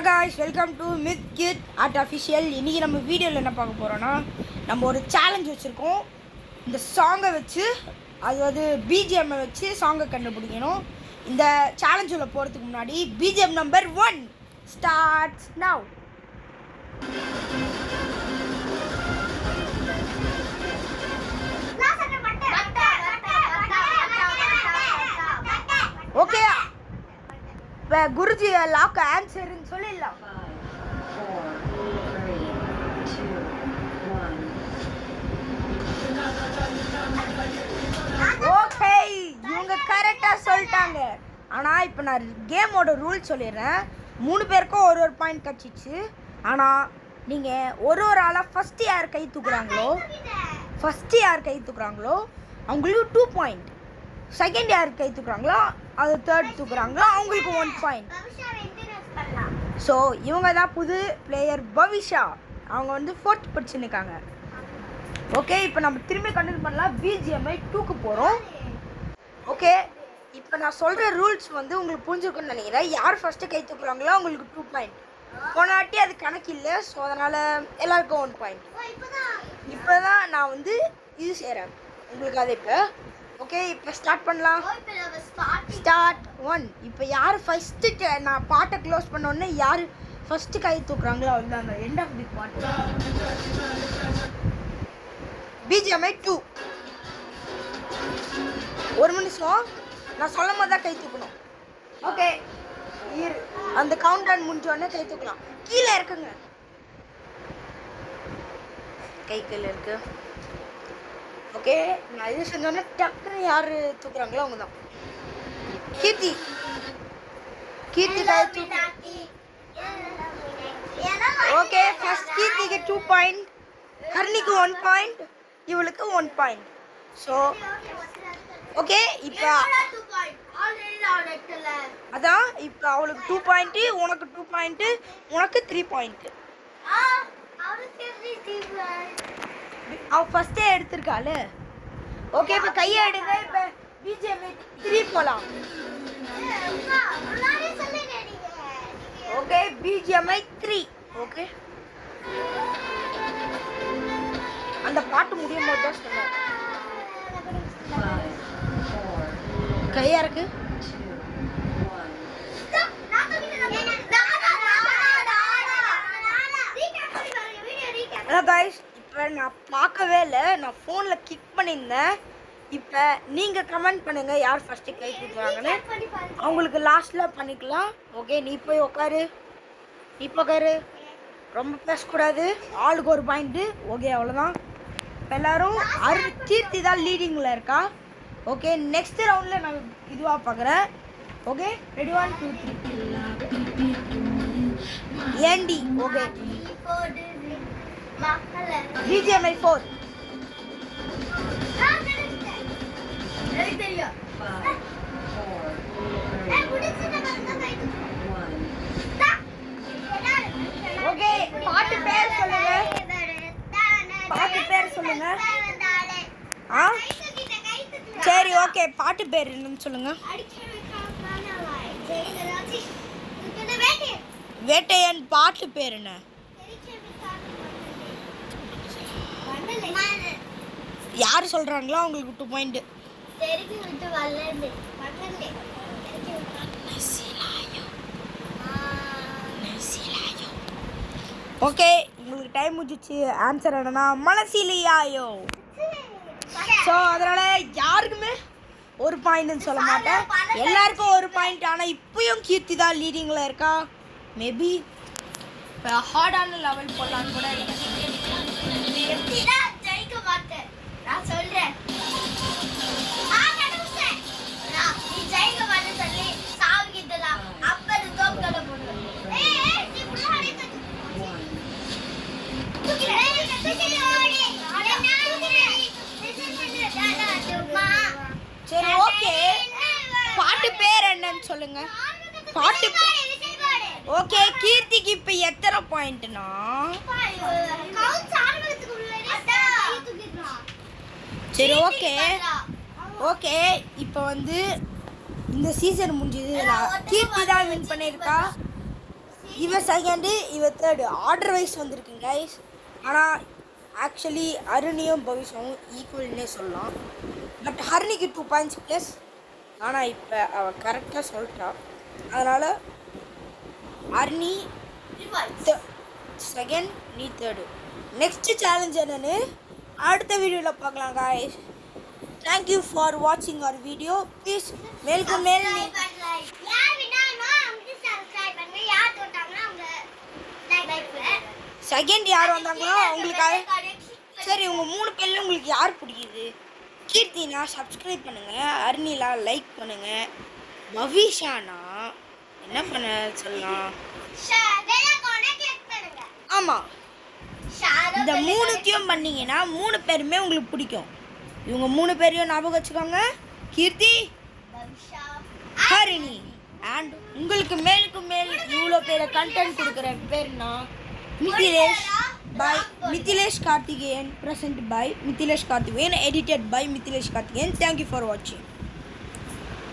guys, welcome to Myth Kid Art Official. இன்னைக்கு நம்ம வீடியோவில் என்ன பார்க்க போகிறோன்னா நம்ம ஒரு சேலஞ்ச் வச்சுருக்கோம். இந்த சாங்கை வச்சு அதாவது பிஜிஎம்மை வச்சு சாங்கை கண்டுபிடிக்கணும். இந்த சேலஞ்சில் போகிறதுக்கு முன்னாடி BGM number 1 starts now. Okay, இப்போ குருஜி லாக் ஆன்சர்ன்னு சொல்லிடலாம். ஓகே, இவங்க கரெக்டாக சொல்லிட்டாங்க. ஆனால் இப்போ நான் கேமோட ரூல் சொல்லிடுறேன். 3 பேருக்கும் ஒரு பாயிண்ட் கிடச்சிச்சு. ஆனால் நீங்கள் ஒரு ஆளாக ஃபஸ்ட்டு யார் கை தூக்குறாங்களோ அவங்களுக்கு 2 பாயிண்ட். செகண்ட் யார் கை தூக்குறாங்களோ அது தேர்ட் தூக்குறாங்களோ அவங்களுக்கு 1 பாயிண்ட். ஸோ இவங்க தான் புது பிளேயர் பவிஷா. அவங்க வந்து 4th படிச்சுருக்காங்க. ஓகே, இப்போ நம்ம திரும்பி கண்டினியூ பண்ணலாம். பிஜிஎம்ஐ 2க்கு போகிறோம். ஓகே, இப்போ நான் சொல்கிற ரூல்ஸ் வந்து உங்களுக்கு புரிஞ்சுருக்குன்னு நினைக்கிறேன். யார் ஃபஸ்ட்டு கை தூக்குறாங்களோ அவங்களுக்கு 2 பாயிண்ட். போனாட்டி அது கணக்கு இல்லை. ஸோ அதனால் எல்லாருக்கும் 1 பாயிண்ட். இப்போ தான் நான் வந்து இது செய்கிறேன் உங்களுக்கு. அது இப்போ ஓகே, இப்போ ஸ்டார்ட் பண்ணலாம். ஸ்டார்ட் 1. இப்போ யார் ஃபஸ்ட்டு நான் பாட்டை க்ளோஸ் பண்ணோடனே யார் ஃபஸ்ட்டு கை தூக்குறாங்களோ அவங்க அந்த எண்ட் ஆஃப் தி பாட்டு. பிஜிஎம்ஐ 2. 1 நிமிஷம் நான் சொல்லும் போது தான் கை தூக்கணும். ஓகே, அந்த கவுண்ட் டவுன் முடிஞ்சோடனே கை தூக்கலாம். கீழே இருக்குங்க, கை கீழே இருக்கு. ஓகே, நான் இது செஞ்சோன்னே டக்குன்னு யார் தூக்குறாங்களோ அவங்க தான். கீர்த்தி கை தூக்கு. ஓகே, ஃபர்ஸ்ட் கீர்த்திக்கு 2 பாயிண்ட், ஹர்னிக்கு 1 பாயிண்ட், இவளுக்கு 1 பாயிண்ட். ஸோ ஓகே, இப்போ அதான் இப்போ அவளுக்கு 2 பாயிண்ட்டு, உனக்கு 2 பாயிண்ட்டு, உனக்கு 3 பாயிண்ட்டு. அவ ஃபர்ஸ்டே எடுத்திருக்காள். ஓகே, இப்போ கையை எடுங்க. இப்போ பிஜிஎம்ஐ 3 போகலாம். Okay, BGMI 3. ஓகே, அந்த பாட்டு முடியும் போது தான் சொன்னேன். கையா இருக்கு. கைஸ், இப்போ நான் பார்க்கவே இல்லை, நான் ஃபோனில் கிளிக் பண்ணியிருந்தேன். இப்போ நீங்கள் கமெண்ட் பண்ணுங்கள் யார் ஃபஸ்ட்டு கை தூக்குறாங்கன்னு. அவங்களுக்கு லாஸ்ட்டில் பண்ணிக்கலாம். ஓகே, நீ போய் உட்காரு. ரொம்ப பேசக்கூடாது. ஆளுக்கு 1 பாயிண்ட்டு. ஓகே, அவ்வளோதான். இப்போ எல்லோரும் கீர்த்தி தான் லீடிங்கில் இருக்கா. ஓகே, நெக்ஸ்ட் ரவுண்டில் நான் இதுவாக பார்க்குறேன். ஓகே, ரெடி 1 2 3 ஏண்டி. Okay, BGMI 4. ஓகே, பாட்டு பேர் சொல்லுங்க. ஆ சரி, ஓகே, பாட்டு பேர் என்னன்னு சொல்லுங்க. வேட்டையன் பாட்டு பேர் என்ன? யார் சொல்றாங்களோ அவங்களுக்கு 2 பாயிண்ட். ஓகே, உங்களுக்கு டைம் முடிஞ்சிச்சு. ஆன்சர் என்னன்னா மனசிலியாயோ. ஸோ அதனால யாருக்குமே 1 பாயிண்ட்னு சொல்ல மாட்டேன், எல்லாருக்கும் 1 பாயிண்ட். ஆனால் இப்பயும் கீர்த்தி தான் லீடிங்கில் இருக்கா. மேபி இப்போ ஹார்டான லெவல் போடலான்னு கூட நான் சொல்றேன். சரி, ஓகே, பாட்டு பேர் என்னன்னு சொல்லுங்க. பாட்டு ஓகே, கீர்த்திக்கு இப்போ எத்தனை பாயிண்ட்னா? சரி, ஓகே ஓகே, இப்போ வந்து இந்த சீசன் முடிஞ்சது. கீர்த்தி தான் வின் பண்ணியிருக்கா. இவன் செகண்டு இவன் தேர்டு ஆர்டர் வைஸ் வந்திருக்கு கைஸ். ஆனால் ஆக்சுவலி அருணியும் பவிஷாவும் ஈக்குவல்னே சொல்லலாம். பட் ஹரிணிக்கு 2 பாயிண்ட்ஸ் ப்ளஸ். ஆனால் இப்போ அவள் கரெக்டாக சொல்லிட்டா. அதனால் அருணி செகண்ட், நீ தேர்டு. நெக்ஸ்ட் சேலஞ்ச் என்னன்னு அடுத்த வீடியோவில் பார்க்கலாம் காய்ஸ். தேங்க்யூ ஃபார் வாட்சிங் அவர் வீடியோ. ப்ளீஸ் மேலுக்கு மேல் செகண்ட் யார் வந்தாங்களோ அவங்களுக்காக. சரி, உங்கள் 3 பேரில் உங்களுக்கு யார் பிடிக்குது? கீர்த்தினா சப்ஸ்கிரைப் பண்ணுங்கள், அருணிலா லைக் பண்ணுங்கள், பவிஷானா என்ன பண்ண சொல்லலாம்? ஆமாம், இந்த 3த்தையும் பண்ணிங்கன்னா 3 பேருமே உங்களுக்கு பிடிக்கும். இவங்க 3 பேரையும் ஞாபகம் வச்சுக்கோங்க. கீர்த்தி, ஹரிணி. அண்ட் உங்களுக்கு மேலுக்கு மேல் இவ்வளோ பேரை கண்டென்ட் கொடுக்குற பேர்னா மித்திலேஷ் by Mithilesh Karthikeyan, present by Mithilesh Karthikeyan, edited by Mithilesh Karthikeyan. Thank you for watching.